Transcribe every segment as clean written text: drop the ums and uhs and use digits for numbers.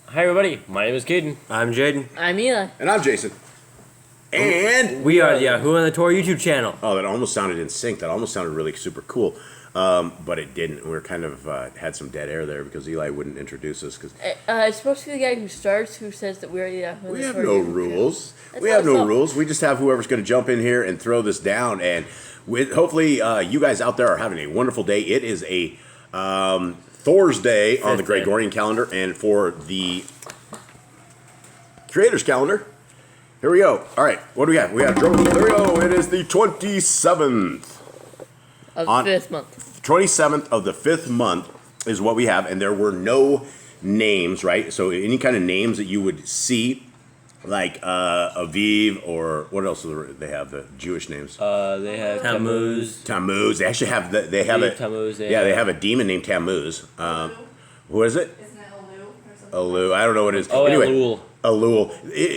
Hi everybody, my name is Caden. I'm Jaden. I'm Eli. And I'm Jason. And We are the YHWH on the Torah YouTube channel. oh, that almost sounded in sync. That almost sounded really super cool, but it didn't. We were kind of had some dead air there because Eli wouldn't introduce us. Because It's supposed to be the guy who starts who says that we're the we have no rules. We have no rules. We just have whoever's going to jump in here and throw this down. And with hopefully you guys out there are having a wonderful day. It is a Thursday on the Gregorian calendar, and for the Creator's calendar. Here we go. All right, what do we have? We have, there we go. It is the 27th. Of the fifth month. 27th of the fifth month is what we have, and there were no names, right? So any kind of names that you would see, like Aviv, or what else do they have? The Jewish names. They have Tammuz. Tammuz. They actually have they have Aviv, a Tammuz, they have a demon named Tammuz. Who is it? Isn't it Elul or something? Elul. I don't know what it is. Oh, anyway, Elul. Elul.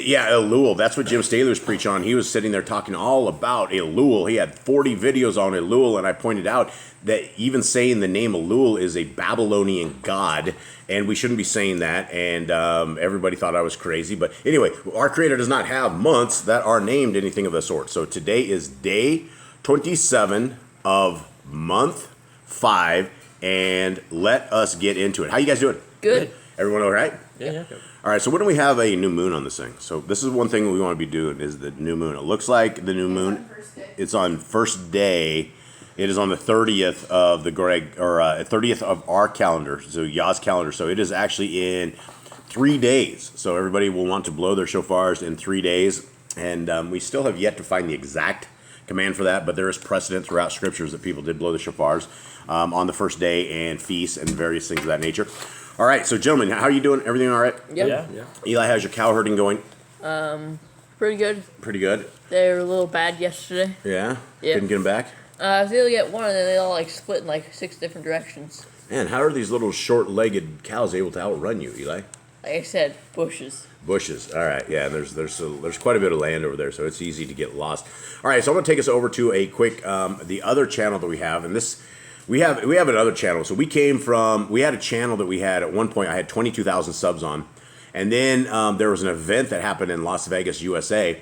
Yeah, Elul. That's what Jim Staley was preaching on. He was sitting there talking all about Elul. He had 40 videos on Elul, and I pointed out that even saying the name Elul is a Babylonian god, and we shouldn't be saying that, and everybody thought I was crazy. But anyway, our Creator does not have months that are named anything of the sort. So today is day 27 of month 5, and let us get into it. How you guys doing? Good. Everyone all right? Yeah. All right, so when do we have a new moon on this thing? So this is one thing we want to be doing is the new moon. It looks like the new moon. It's on first day. It is on the 30th of the 30th of our calendar, so Yah's calendar. So it is actually in 3 days. So everybody will want to blow their shofars in 3 days, and we still have yet to find the exact command for that, but there is precedent throughout scriptures that people did blow the shofars on the first day and feasts and various things of that nature. All right, so gentlemen, how are you doing? Everything all right? Yep. Yeah. Eli, how's your cow herding going? Pretty good. Pretty good. They were a little bad yesterday. Yeah? Yeah. Couldn't get them back? I was able to get one, and then they all split in 6 different directions. Man, how are these little short-legged cows able to outrun you, Eli? Like I said, bushes. Bushes. All right. Yeah, there's quite a bit of land over there, so it's easy to get lost. All right, so I'm going to take us over to a quick the other channel that we have, and this we have another channel. So we had a channel that we had at one point. I had 22,000 subs on, and then there was an event that happened in Las Vegas, USA,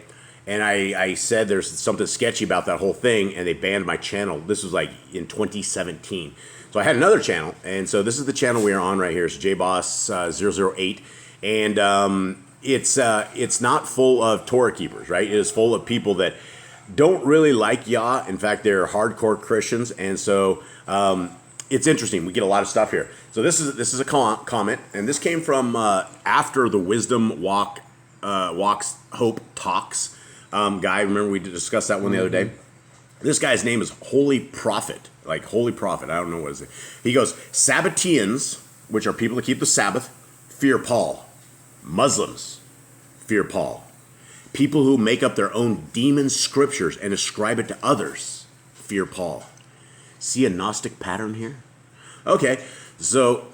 and I said there's something sketchy about that whole thing, and they banned my channel. This was like in 2017. So I had another channel, and so this is the channel we are on right here. It's JBoss008, and it's not full of Torah keepers, right? It is full of people that don't really like Yah. In fact, they're hardcore Christians, and so it's interesting. We get a lot of stuff here. So this is a comment, and this came from after the Wisdom Walks Hope Talks guy. Remember we discussed that one the other day? This guy's name is Holy Prophet. Like Holy Prophet. I don't know what is it. He goes, Sabbateans, which are people that keep the Sabbath, fear Paul. Muslims fear Paul. People who make up their own demon scriptures and ascribe it to others fear Paul. See a Gnostic pattern here? Okay, so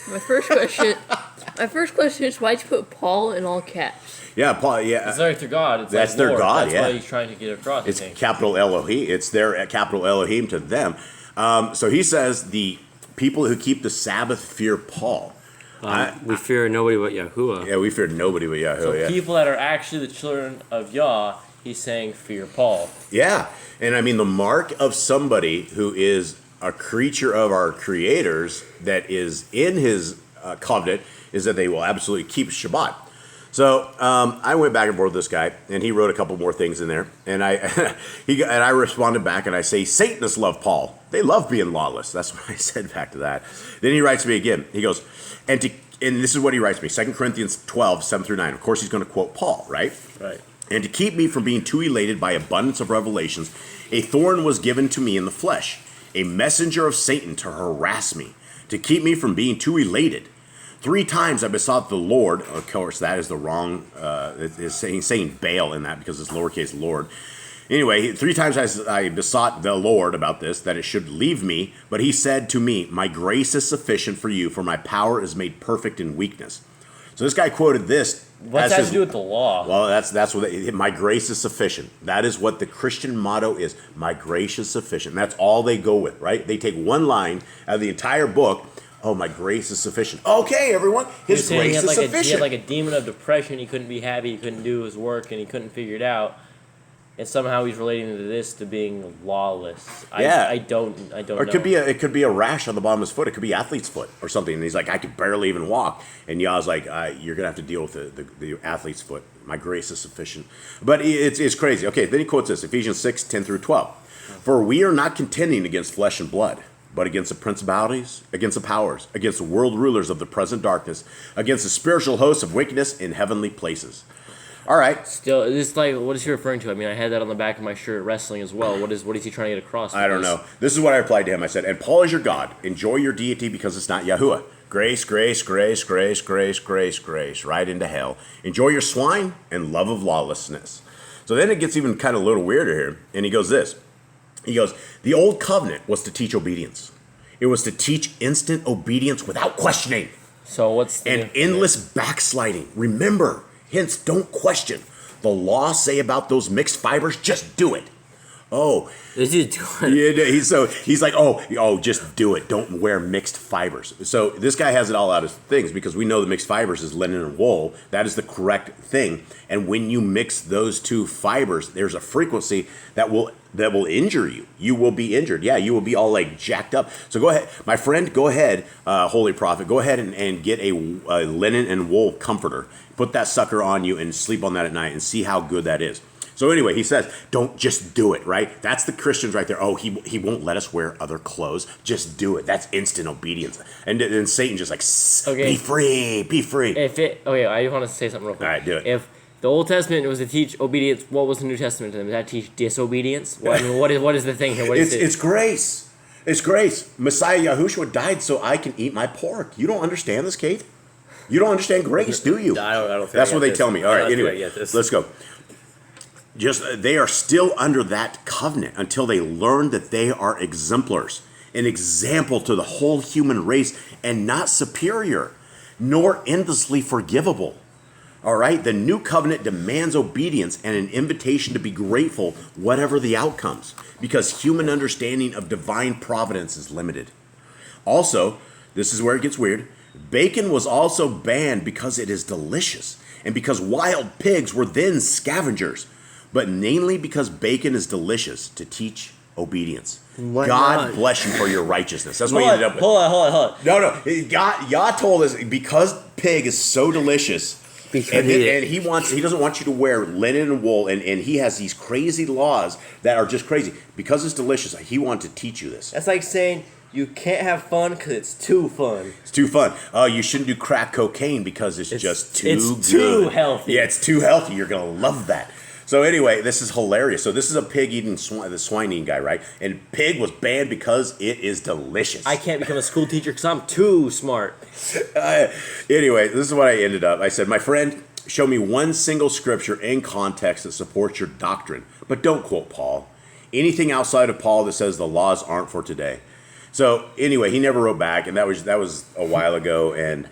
My first question is why'd you put Paul in all caps? yeah, Paul. Yeah, It's like their God. It's That's like their Lord. God, That's yeah. why he's trying to get across. it's capital Elohim. It's their capital Elohim to them. So he says the people who keep the Sabbath fear Paul. We fear nobody but Yahuwah. Yeah, we fear nobody but Yahweh. So yeah. people that are actually the children of Yah, he's saying fear Paul. Yeah, and I mean the mark of somebody who is a creature of our Creator's that is in His covenant is that they will absolutely keep Shabbat. So I went back and forth with this guy, and he wrote a couple more things in there, and I responded back, and I say Satanists love Paul. They love being lawless. That's what I said back to that. Then he writes me again. He goes, and this is what he writes me, 2 Corinthians 12, 7 through 9. Of course, he's going to quote Paul, right? Right. And to keep me from being too elated by abundance of revelations, a thorn was given to me in the flesh, a messenger of Satan to harass me, to keep me from being too elated. 3 times I besought the Lord. Of course, that is the wrong. He's saying Baal in that because it's lowercase Lord. Anyway, 3 times I besought the Lord about this, that it should leave me. But he said to me, my grace is sufficient for you, for my power is made perfect in weakness. So this guy quoted this. What's that to do with the law? Well, that's what my grace is sufficient. That is what the Christian motto is. My grace is sufficient. That's all they go with, right? They take one line out of the entire book. Oh, my grace is sufficient. Okay, everyone, his He grace had is like he sufficient. had like a demon of depression. He couldn't be happy. He couldn't do his work, and he couldn't figure it out. And somehow he's relating to this to being lawless. Yeah. I don't Or know. it could be a rash on the bottom of his foot. It could be athlete's foot or something. And he's like, I could barely even walk. And Yah's like, you're gonna have to deal with the athlete's foot. My grace is sufficient. But it's crazy. Okay, then he quotes this, Ephesians 6:10-12. For we are not contending against flesh and blood, but against the principalities, against the powers, against the world rulers of the present darkness, against the spiritual hosts of wickedness in heavenly places. All right. Still, it's like, what is he referring to? I mean, I had that on the back of my shirt, wrestling as well. What is he trying to get across? I don't know. This is what I replied to him. I said, and Paul is your God. Enjoy your deity because it's not Yahuwah. Grace, grace, grace, grace, grace, grace, grace, right into hell. Enjoy your swine and love of lawlessness. So then it gets even kind of a little weirder here. And he goes this. He goes, the old covenant was to teach obedience. It was to teach instant obedience without questioning. So what's the And endless backsliding. Remember, hence don't question. The law say about those mixed fibers, just do it. Oh, This is doing. yeah, he's like, oh, just do it. Don't wear mixed fibers. So this guy has it all out of things because we know the mixed fibers is linen and wool. That is the correct thing. And when you mix those two fibers, there's a frequency that will injure you. You will be injured. Yeah, you will be all like jacked up. So go ahead, my friend. Go ahead, holy prophet. Go ahead and get a linen and wool comforter. Put that sucker on you and sleep on that at night and see how good that is. So anyway, he says, don't just do it, right? That's the Christians right there. Oh, he won't let us wear other clothes. Just do it. That's instant obedience. And then Satan just like, be free, be free. I want to say something real quick. All right, do it. If the Old Testament was to teach obedience, what was the New Testament to them? Does that teach disobedience? What is the thing here? What is it? It's grace. It's grace. Messiah Yahushua died so I can eat my pork. You don't understand this, Kate? You don't understand grace, do you? I don't think That's I what get they this. tell me. All I right, don't think I anyway, get this. let's go. They are still under that covenant until they learn that they are exemplars, an example to the whole human race, and not superior, nor endlessly forgivable. All right? The new covenant demands obedience and an invitation to be grateful, whatever the outcomes, because human understanding of divine providence is limited. Also, this is where it gets weird. Bacon was also banned because it is delicious, and because wild pigs were then scavengers, but mainly because bacon is delicious to teach obedience. Why God not? bless you for your righteousness. That's what he ended up with. Hold on. No. Yah told us because pig is so delicious, and he doesn't want you to wear linen and wool, and he has these crazy laws that are just crazy. Because it's delicious, he wanted to teach you this. That's like saying you can't have fun because it's too fun. It's too fun. Oh, you shouldn't do crack cocaine because it's just too good. It's too healthy. Yeah, it's too healthy. You're going to love that. So anyway, this is hilarious. So this is a pig eating the swine eating guy, right? And pig was banned because it is delicious. I can't become a school teacher because I'm too smart. Anyway, this is what I ended up. I said, my friend, show me one single scripture in context that supports your doctrine, but don't quote Paul. Anything outside of Paul that says the laws aren't for today. So anyway, he never wrote back, and that was a while ago, and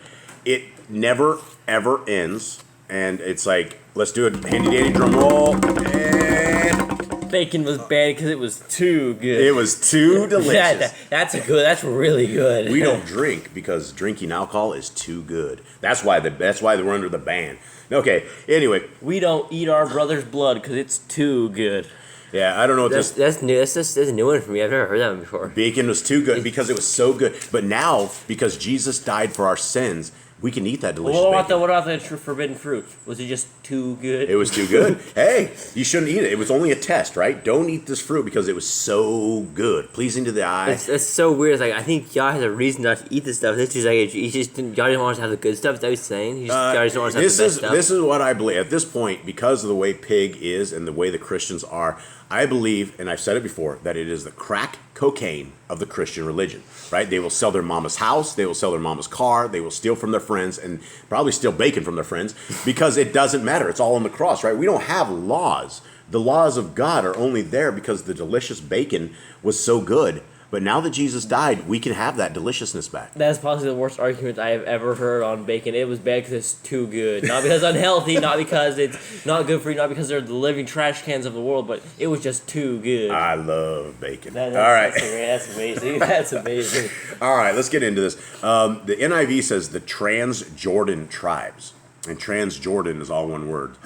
it never ever ends. And it's like, let's do it, handy dandy drum roll. And Bacon was banned because it was too good. it was too delicious. That's really good. We don't drink because drinking alcohol is too good. That's why we're under the ban. Okay. Anyway, We don't eat our brother's blood because it's too good. yeah, I don't know what That's new. That's a new one for me. I've never heard that one before. bacon was too good because it was so good. But now, because Jesus died for our sins, we can eat that delicious What bacon. about the forbidden fruit? Was it just too good? It was too good. Hey, you shouldn't eat it. It was only a test, right? Don't eat this fruit because it was so good, pleasing to the eye. That's so weird. It's like I think Yah has a reason not to eat this stuff. This is like Yah doesn't want us to have the good stuff. Is that what he's saying? Yah doesn't want us to have the best stuff. This is what I believe. At this point, because of the way pig is and the way the Christians are, I believe, and I've said it before, that it is the crack cocaine of the Christian religion, right? They will sell their mama's house, they will sell their mama's car, they will steal from their friends, and probably steal bacon from their friends, because it doesn't matter. It's all on the cross, right? We don't have laws. The laws of God are only there because the delicious bacon was so good. But now that Jesus died, we can have that deliciousness back. That's possibly the worst argument I have ever heard on bacon. It was bad because it's too good. Not because it's unhealthy, not because it's not good for you, not because they're the living trash cans of the world, but it was just too good. I love bacon. All right. That's amazing. That's amazing. All right, let's get into this. The NIV says the Transjordan tribes. And Transjordan is all one word.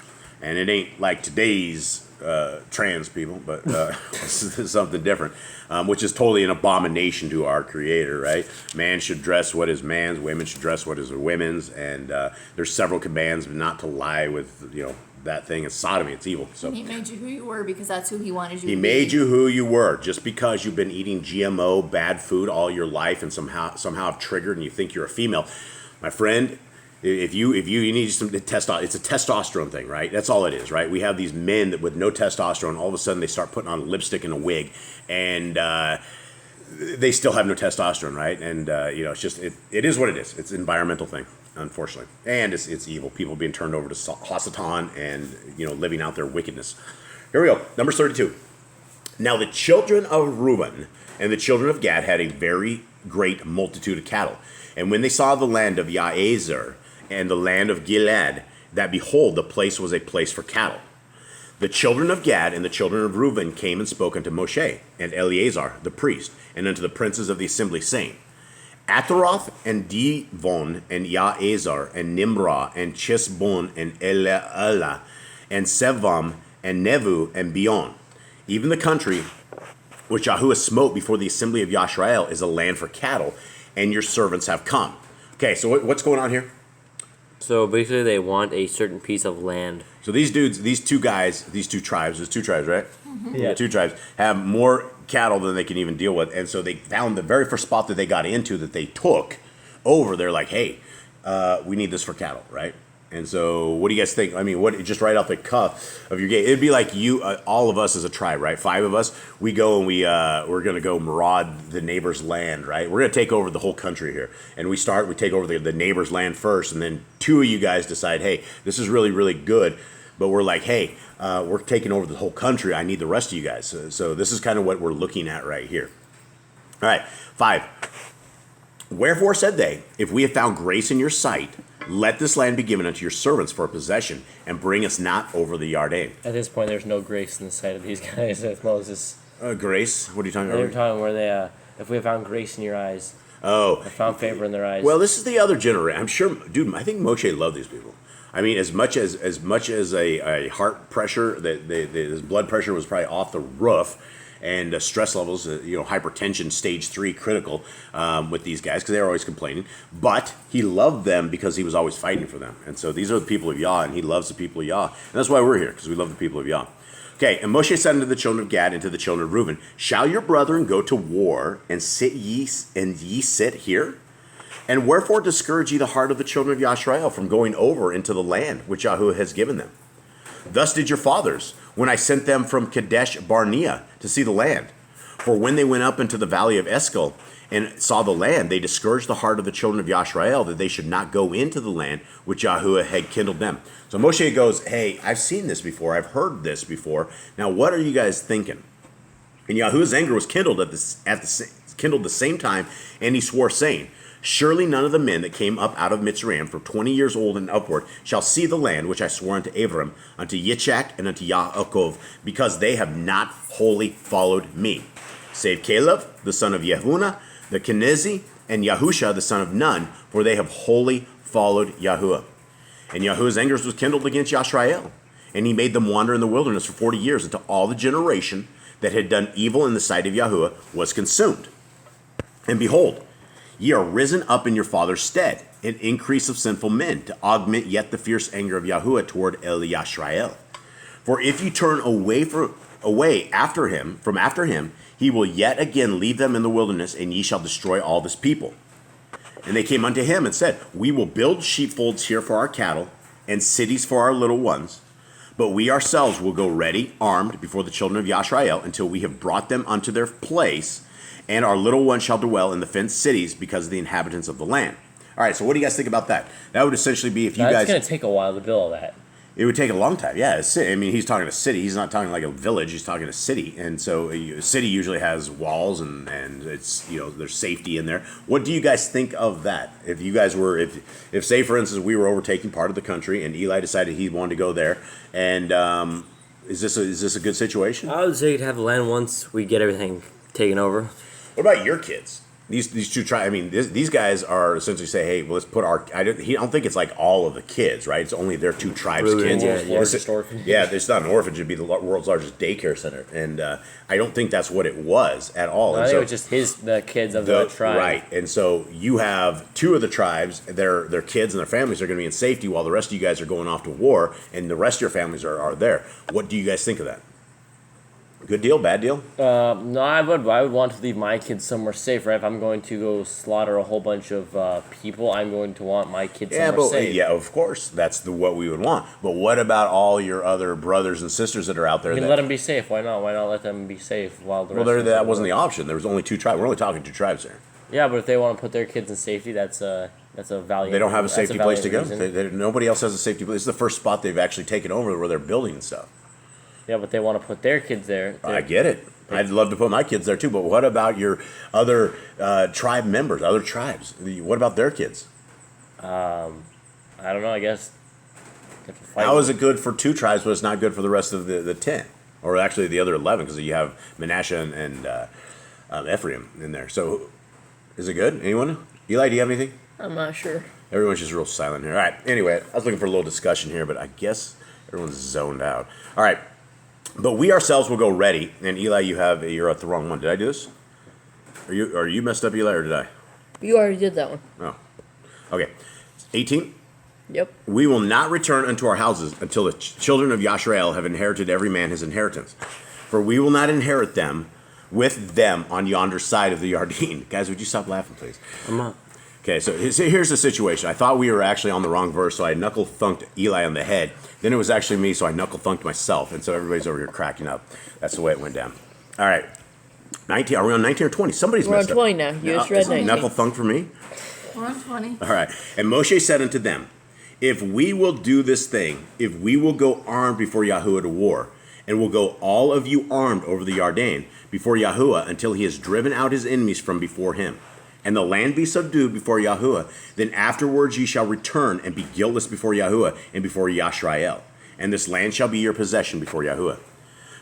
And it ain't like today's trans people, but this is something different, which is totally an abomination to our Creator, right? Man should dress what is man's, women should dress what is women's, and there's several commands not to lie with, that thing. It's sodomy, it's evil. So He made you who you were because that's who he wanted you He to made be. you who you were. Just because you've been eating GMO, bad food all your life and somehow have triggered and you think you're a female, my friend, if you need some testosterone, it's a testosterone thing, right? That's all it is, right? We have these men that with no testosterone, all of a sudden they start putting on lipstick and a wig, and they still have no testosterone, right? And it's just it is what it is. It's an environmental thing, unfortunately, and it's evil. People being turned over to Hasatan and living out their wickedness. Here we go, Numbers 32. Now the children of Reuben and the children of Gad had a very great multitude of cattle, and when they saw the land of Yazer and the land of Gilead, that behold, the place was a place for cattle. The children of Gad and the children of Reuben came and spoke unto Moshe and Eleazar the priest, and unto the princes of the assembly, saying, Ataroth and Divon and Yaezer and Nimrah and Chesbon and Eleala and Sevam and Nevu and Beon, even the country which Yahuwah smote before the assembly of Yashrael is a land for cattle, and your servants have come. Okay, so what's going on here? So basically, they want a certain piece of land. So these dudes, these two tribes, there's two tribes, right? Mm-hmm. Yeah. Two tribes have more cattle than they can even deal with. And so they found the very first spot that they got into that they took over. They're like, hey, we need this for cattle, right? And so what do you guys think? I mean, what just right off the cuff of your gate, it'd be like you, all of us as a tribe, right? 5 of us, we go and we're going to go maraud the neighbor's land, right? We're going to take over the whole country here. And we take over the neighbor's land first. And then 2 of you guys decide, hey, this is really, really good. But we're like, hey, we're taking over the whole country. I need the rest of you guys. So this is kind of what we're looking at right here. All right, 5. Wherefore said they, if we have found grace in your sight, let this land be given unto your servants for a possession, and bring us not over the Yarden. At this point, there's no grace in the sight of these guys with Moses. Grace? What are you talking They were about? talking where they, if we have found grace in your eyes, Oh. I found favor in their eyes. Well, this is the other generation. I'm sure, dude, I think Moshe loved these people. I mean, as much as a heart pressure, his blood pressure was probably off the roof, and stress levels, hypertension stage 3 critical with these guys because they were always complaining. But he loved them because he was always fighting for them. And so these are the people of Yah, and he loves the people of Yah. And that's why we're here, because we love the people of Yah. Okay, and Moshe said unto the children of Gad and to the children of Reuben, shall your brethren go to war, and ye sit here? And wherefore discourage ye the heart of the children of Yashrael from going over into the land which Yahuwah has given them? Thus did your fathers, when I sent them from Kadesh Barnea to see the land. For when they went up into the valley of Eskel and saw the land, they discouraged the heart of the children of Yashrael that they should not go into the land which Yahuwah had kindled them. So Moshe goes, hey, I've seen this before. I've heard this before. Now what are you guys thinking? And Yahuwah's anger was kindled kindled the same time, and he swore, saying, surely none of the men that came up out of Mitzrayim from 20 years old and upward shall see the land which I swore unto Abram, unto Yitzchak, and unto Yaakov, because they have not wholly followed me, save Caleb, the son of Yehunnah, the Kenizi, and Yahusha, the son of Nun, for they have wholly followed Yahuwah. And Yahuwah's anger was kindled against Yashrael, and he made them wander in the wilderness for 40 years, until all the generation that had done evil in the sight of Yahuwah was consumed. And behold, ye are risen up in your father's stead, an increase of sinful men, to augment yet the fierce anger of Yahuwah toward Yashrael. For if you turn away after him, he will yet again leave them in the wilderness, and ye shall destroy all this people. And they came unto him and said, we will build sheepfolds here for our cattle, and cities for our little ones, but we ourselves will go ready, armed, before the children of Yashrael, until we have brought them unto their place, and our little ones shall dwell in the fenced cities because of the inhabitants of the land. All right, so what do you guys think about that? That would essentially be if you guys... It's going to take a while to build all that. It would take a long time. Yeah, I mean, he's talking a city. He's not talking like a village. He's talking a city. And so a city usually has walls and it's, there's safety in there. What do you guys think of that? If you guys were, if say, for instance, we were overtaking part of the country and Eli decided he wanted to go there, and is this a good situation? I would say you'd have the land once we get everything taken over. What about your kids? These two tribes. I mean, these guys are essentially say, hey, well, let's put our. I don't think it's like all of the kids, right? It's only their two tribes' kids. Yeah, it's not an orphanage. It'd be the world's largest daycare center, and I don't think that's what it was at all. No, I think it was just the kids of the tribe, right? And so you have two of the tribes. Their kids and their families are going to be in safety, while the rest of you guys are going off to war, and the rest of your families are there. What do you guys think of that? Good deal, bad deal? No, I would want to leave my kids somewhere safe, right? If I'm going to go slaughter a whole bunch of people, I'm going to want my kids somewhere safe. Yeah, of course, that's what we would want. But what about all your other brothers and sisters that are out there? You can let them be safe. Why not? Why not let them be safe while the rest of that wasn't the option. There was only two tribes. We're only talking two tribes there. Yeah, but if they want to put their kids in safety, that's a valiant. They don't have a safety place to go. Nobody else has a safety place. This is the first spot they've actually taken over where they're building and stuff. Yeah, but they want to put their kids there. I get it. I'd love to put my kids there too, but what about your other tribe members, other tribes? What about their kids? I don't know, I guess. How is it good for two tribes, but it's not good for the rest of the 10? Or actually the other 11, because you have Manasseh and Ephraim in there. So, is it good? Anyone? Eli, do you have anything? I'm not sure. Everyone's just real silent here. All right, anyway, I was looking for a little discussion here, but I guess everyone's zoned out. All right. But we ourselves will go ready. And Eli, you're at the wrong one. Did I do this? Are you messed up, Eli, or did I? You already did that one. Oh. Okay. 18. Yep. We will not return unto our houses until the children of Yashrael have inherited every man his inheritance. For we will not inherit them with them on yonder side of the Yarden. Guys, would you stop laughing, please? I'm not. Okay, so here's the situation. I thought we were actually on the wrong verse, so I knuckle-thunked Eli on the head. Then it was actually me, so I knuckle-thunked myself, and so everybody's over here cracking up. That's the way it went down. All right. 19. Are we on 19 or 20? Somebody's We're messed on 20 now. You just read 19. Knuckle-thunk for me? We're on 20. All right. And Moshe said unto them, if we will do this thing, if we will go armed before Yahuwah to war, and will go all of you armed over the Yarden before Yahuwah until he has driven out his enemies from before him, and the land be subdued before Yahuwah, then afterwards ye shall return and be guiltless before Yahuwah and before Yashrael, and this land shall be your possession before Yahuwah.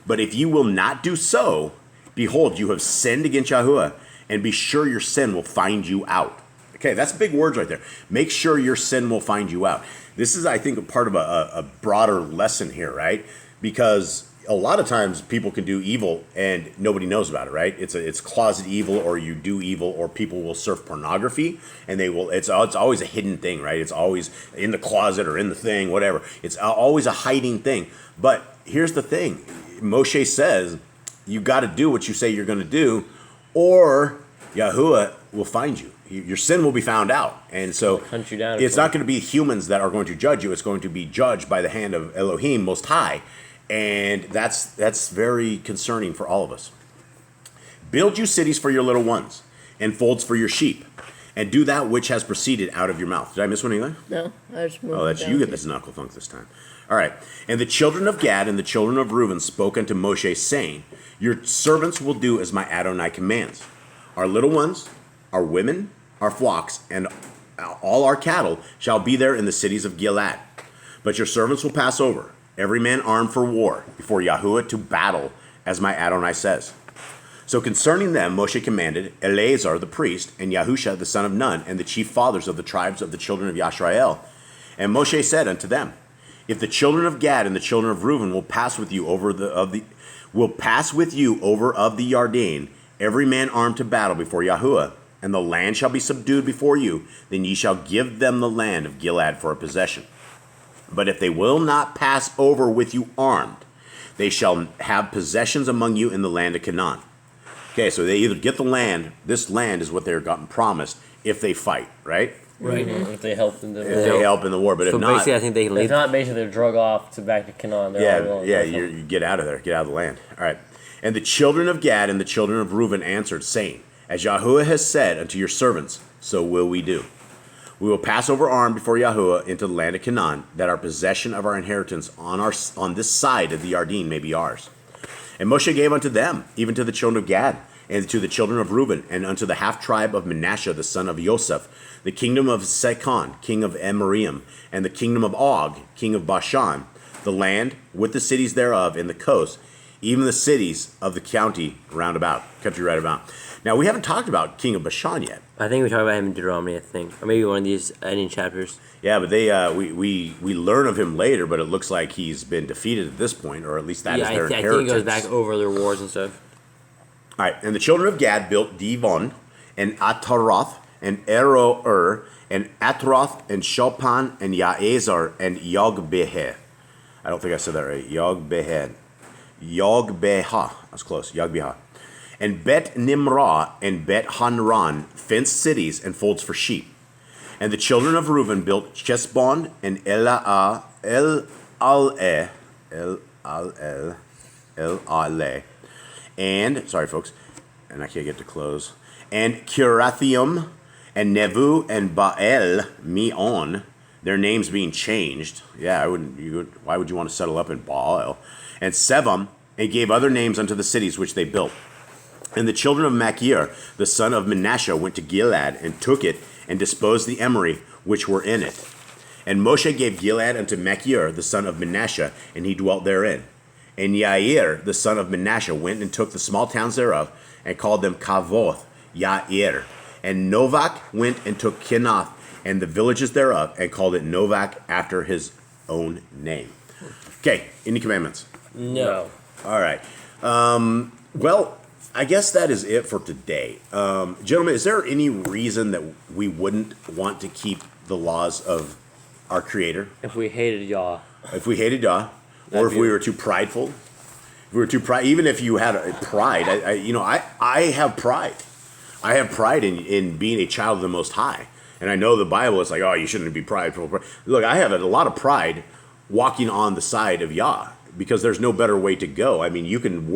But if you will not do so, behold, you have sinned against Yahuwah, and be sure your sin will find you out. Okay, that's big words right there. Make sure your sin will find you out. This is, I think, a part of a broader lesson here, right? Because a lot of times people can do evil and nobody knows about it, right? It's closet evil, or you do evil, or people will surf pornography and they will. It's always a hidden thing, right? It's always in the closet or in the thing, whatever. It's always a hiding thing. But here's the thing: Moshe says you got to do what you say you're going to do, or Yahuwah will find you. Your sin will be found out, and so hunt you down. It's not going to be humans that are going to judge you. It's going to be judged by the hand of Elohim Most High. And that's very concerning for all of us. Build you cities for your little ones, and folds for your sheep, and do that which has proceeded out of your mouth. Did I miss one, Eli? No, I just moved. Oh, that's you get this knuckle thunk this time. All right. And the children of Gad and the children of Reuben spoke unto Moshe, saying, your servants will do as my Adonai commands. Our little ones, our women, our flocks, and all our cattle shall be there in the cities of Gilead. But your servants will pass over, every man armed for war, before Yahuwah to battle, as my Adonai says. So concerning them Moshe commanded Eleazar the priest, and Yahusha the son of Nun, and the chief fathers of the tribes of the children of Yashrael. And Moshe said unto them, if the children of Gad and the children of Reuben will pass with you over of the Yarden, every man armed to battle before Yahuwah, and the land shall be subdued before you, then ye shall give them the land of Gilead for a possession. But if they will not pass over with you armed, they shall have possessions among you in the land of Canaan. Okay, so they either get the land, this land is what they're gotten promised, if they fight, right? Right. Mm-hmm. If they help in the war. If they help in the war, but so if not... basically, I think they leave. If not, basically they're drug off to back to Canaan. You get out of there, get out of the land. All right. And the children of Gad and the children of Reuben answered, saying, as Yahuwah has said unto your servants, so will we do. We will pass over armed before Yahuwah into the land of Canaan, that our possession of our inheritance on this side of the Yarden may be ours. And Moshe gave unto them, even to the children of Gad, and to the children of Reuben, and unto the half tribe of Manasseh, the son of Joseph, the kingdom of Sekon, king of Amorim, and the kingdom of Og, king of Bashan, the land with the cities thereof in the coast, even the cities of the country round about. Now, we haven't talked about king of Bashan yet. I think we talked about him in Deuteronomy, I think. Or maybe one of these ending chapters. Yeah, but we learn of him later, but it looks like he's been defeated at this point, or at least that is their inheritance. I think it goes back over their wars and stuff. All right, and the children of Gad built Divon, and Ataroth, and Aroer, and Atroth, and Shophan, and Yaezer, and Yogbehe. I don't think I said that right. Yogbeha. That's close. Yogbeha. And Bet Nimrah and Bet Hanran, fenced cities and folds for sheep. And the children of Reuben built Chesbon and El-Ale, and, sorry folks, and I can't get to close, and Kirathium and Nevu and Baal Meon, their names being changed. Yeah, why would you want to settle up in Baal? And Sevam, and gave other names unto the cities which they built. And the children of Machir, the son of Manasseh, went to Gilead, and took it, and disposed the emery which were in it. And Moshe gave Gilead unto Machir, the son of Manasseh, and he dwelt therein. And Yair, the son of Manasseh, went and took the small towns thereof, and called them Kavoth Yair. And Novak went and took Kenath, and the villages thereof, and called it Novak after his own name. Okay, any commandments? No. All right. Well, I guess that is it for today. Gentlemen, is there any reason that we wouldn't want to keep the laws of our Creator? If we hated Yah. If we hated Yah, or if we were too prideful. If we were too pride, even if you had a pride, I have pride. I have pride in being a child of the Most High. And I know the Bible is like, oh, you shouldn't be prideful. Look, I have a lot of pride walking on the side of Yah, because there's no better way to go. I mean, you can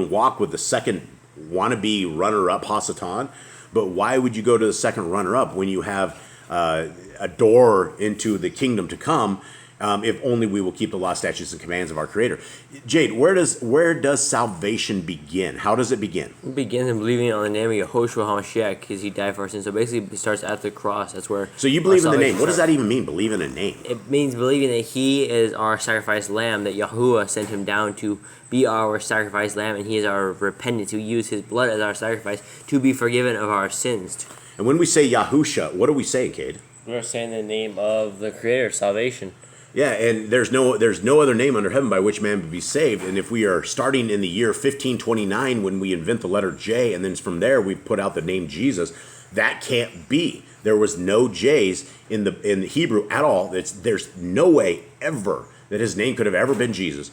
walk with the second wannabe runner-up Hasatan, but why would you go to the second runner-up when you have a door into the kingdom to come? If only we will keep the law, statutes, and commands of our Creator. Jade, where does salvation begin? How does it begin? It begins in believing on the name of Yehoshua HaMashiach, because he died for our sins. So basically, it starts at the cross. That's where. So you believe in the name. What does that even mean? Believe in a name. It means believing that he is our sacrificed lamb, that Yahuwah sent him down to be our sacrificed lamb, and he is our repentance, who used his blood as our sacrifice to be forgiven of our sins. And when we say Yahusha, what are we saying, Cade? We're saying the name of the Creator, salvation. Yeah, and there's no other name under heaven by which man would be saved. And if we are starting in the year 1529 when we invent the letter J, and then from there we put out the name Jesus, that can't be. There was no J's in the Hebrew at all. There's no way ever that his name could have ever been Jesus.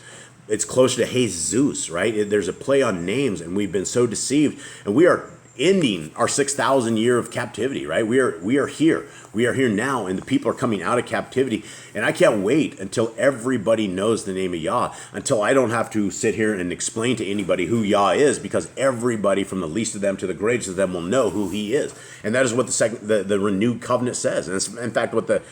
It's closer to Jesus, right? There's a play on names, and we've been so deceived, and we are ending our 6,000 year of captivity, right? We are here. We are here now, and the people are coming out of captivity. And I can't wait until everybody knows the name of Yah, until I don't have to sit here and explain to anybody who Yah is, because everybody from the least of them to the greatest of them will know who he is. And that is what the renewed covenant says. And it's, in fact, what the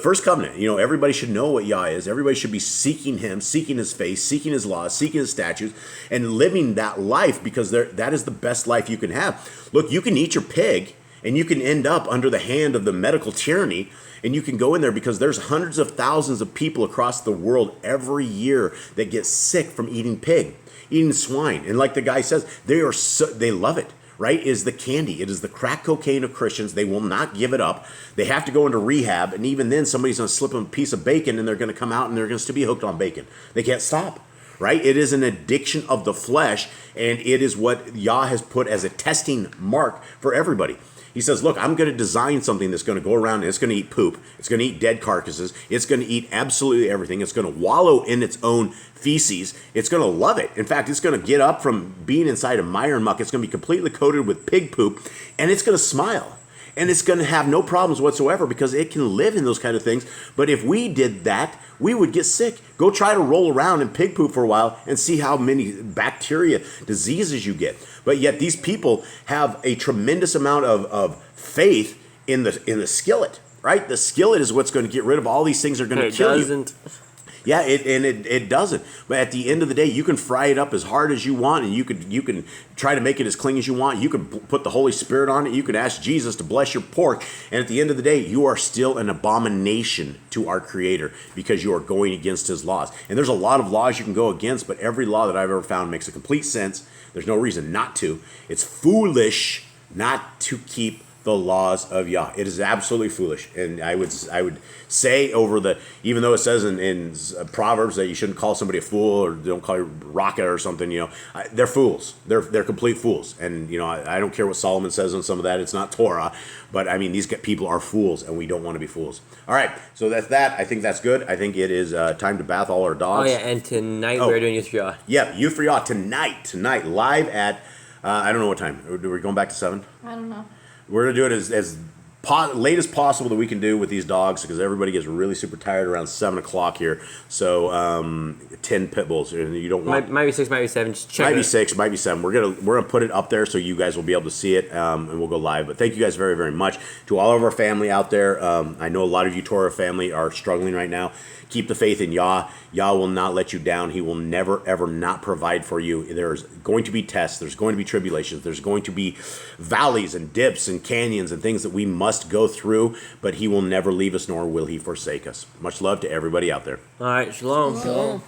first covenant, everybody should know what Yah is. Everybody should be seeking him, seeking his face, seeking his laws, seeking his statutes, and living that life, because that is the best life you can have. Look, you can eat your pig, and you can end up under the hand of the medical tyranny, and you can go in there, because there's hundreds of thousands of people across the world every year that get sick from eating pig, eating swine. And like the guy says, they love it, right? It is the candy. It is the crack cocaine of Christians. They will not give it up. They have to go into rehab, and even then somebody's going to slip them a piece of bacon, and they're going to come out and they're going to still be hooked on bacon. They can't stop. Right? It is an addiction of the flesh, and it is what Yah has put as a testing mark for everybody. He says, look, I'm going to design something that's going to go around and it's going to eat poop. It's going to eat dead carcasses. It's going to eat absolutely everything. It's going to wallow in its own feces. It's going to love it. In fact, it's going to get up from being inside of mire and muck. It's going to be completely coated with pig poop, and it's going to smile. And it's going to have no problems whatsoever, because it can live in those kind of things. But if we did that, we would get sick. Go try to roll around in pig poop for a while and see how many bacteria, diseases you get. But yet these people have a tremendous amount of faith in the skillet. right? The skillet is what's going to get rid of all these things that are going to kill you. It doesn't. Yeah, it doesn't. But at the end of the day, you can fry it up as hard as you want, and you can try to make it as clean as you want. You can put the Holy Spirit on it. You can ask Jesus to bless your pork, and at the end of the day, you are still an abomination to our Creator because you are going against His laws. And there's a lot of laws you can go against, but every law that I've ever found makes a complete sense. There's no reason not to. It's foolish not to keep the laws of Yah. It is absolutely foolish, and I would say even though it says in Proverbs that you shouldn't call somebody a fool or don't call you rocket or something, they're fools. They're complete fools, and I don't care what Solomon says on some of that. It's not Torah, but I mean these people are fools, and we don't want to be fools. All right, so that's that. I think that's good. I think it is time to bath all our dogs. Oh yeah, and tonight we're doing Youth for Yah. Yeah, Youth for Yah tonight live at I don't know what time. Are we going back to 7? I don't know. We're going to do it as late as possible that we can do with these dogs because everybody gets really super tired around 7 o'clock here. So 10 pit bulls, and you don't want. Might be 6, might be 7. Just check. Might be 6, might be 7. We're gonna put it up there so you guys will be able to see it, and we'll go live. But thank you guys very, very much to all of our family out there. I know a lot of you Torah family are struggling right now. Keep the faith in Yah. Yah will not let you down. He will never, ever not provide for you. There's going to be tests. There's going to be tribulations. There's going to be valleys and dips and canyons and things that we must go through, but He will never leave us, nor will He forsake us. Much love to everybody out there. All right, shalom. Shalom.